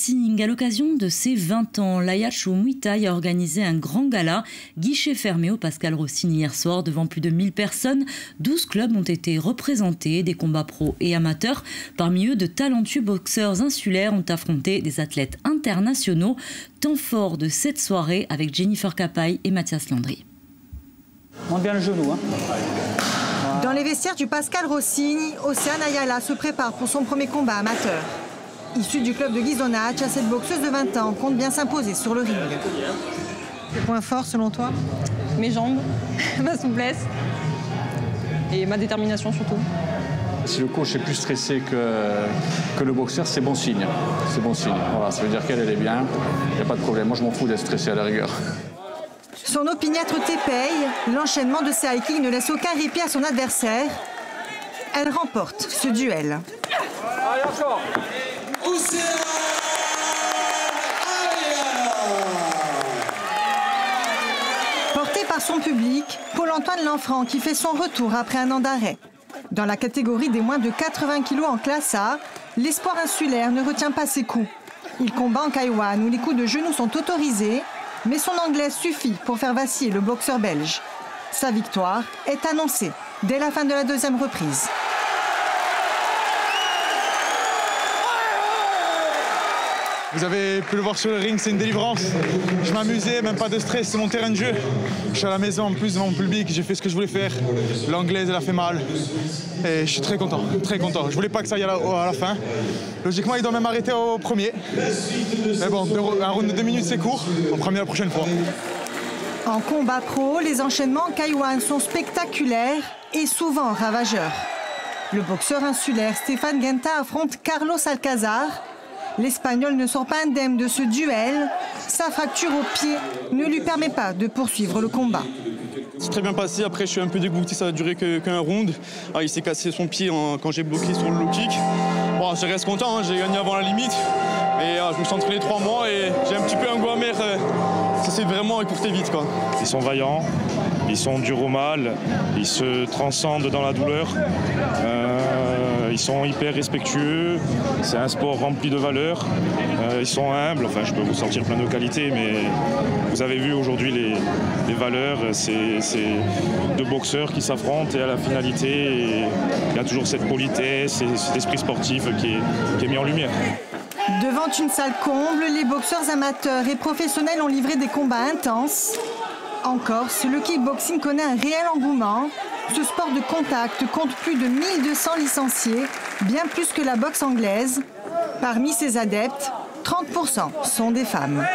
boxing. À l'occasion de ses 20 ans, l'Aihachu Muay Thai a organisé un grand gala, guichet fermé au Pascal Rossini hier soir devant plus de 1000 personnes. 12 clubs ont été représentés, des combats pro et amateurs. Parmi eux, de talentueux boxeurs insulaires ont affronté des athlètes internationaux. Temps fort de cette soirée avec Jennifer Capaille et Mathias Landry. Monte bien le genou. Dans les vestiaires du Pascal Rossini, Océane Ayala se prépare pour son premier combat amateur. Issue du club de Ghisonaccia, cette boxeuse de 20 ans compte bien s'imposer sur le ring. Le point fort selon toi? Mes jambes, ma souplesse et ma détermination surtout. Si le coach est plus stressé que le boxeur, c'est bon signe. C'est bon signe. Voilà, ça veut dire qu'elle est bien, il n'y a pas de problème. Moi, je m'en fous d'être stressé à la rigueur. Son opiniâtreté paye, l'enchaînement de ses high kicks ne laisse aucun répit à son adversaire. Elle remporte ce duel. Allez, encore. Porté par son public, Paul-Antoine Lanfranc qui fait son retour après un an d'arrêt. Dans la catégorie des moins de 80 kg en classe A, l'espoir insulaire ne retient pas ses coups. Il combat en Kaiwan où les coups de genoux sont autorisés, mais son anglaise suffit pour faire vaciller le boxeur belge. Sa victoire est annoncée dès la fin de la deuxième reprise. Vous avez pu le voir sur le ring, c'est une délivrance. Je m'amusais, même pas de stress, c'est mon terrain de jeu. Je suis à la maison en plus devant mon public, j'ai fait ce que je voulais faire. L'anglaise, elle a fait mal. Et je suis très content, très content. Je voulais pas que ça aille à la fin. Logiquement, il doit même arrêter au premier. Mais bon, un round de 2 minutes, c'est court. On fera mieux la prochaine fois. En combat pro, les enchaînements en Kaiwan sont spectaculaires et souvent ravageurs. Le boxeur insulaire Stéphane Genta affronte Carlos Alcazar. L'Espagnol ne sort pas indemne de ce duel. Sa fracture au pied ne lui permet pas de poursuivre le combat. C'est très bien passé. Après, je suis un peu dégoûté, ça a duré qu'un round. Il s'est cassé son pied quand j'ai bloqué sur le low kick. Bon, je reste content, j'ai gagné avant la limite. Mais je me suis entraîné 3 mois et j'ai un petit peu un goût amer. Ça s'est vraiment écourté vite, quoi. Ils sont vaillants, ils sont durs au mal, ils se transcendent dans la douleur. Ils sont hyper respectueux, c'est un sport rempli de valeurs, ils sont humbles, enfin je peux vous sortir plein de qualités, mais vous avez vu aujourd'hui les valeurs, c'est 2 boxeurs qui s'affrontent et à la finalité, il y a toujours cette politesse et cet esprit sportif qui est mis en lumière. Devant une salle comble, les boxeurs amateurs et professionnels ont livré des combats intenses. En Corse, le kickboxing connaît un réel engouement. Ce sport de contact compte plus de 1200 licenciés, bien plus que la boxe anglaise. Parmi ses adeptes, 30% sont des femmes.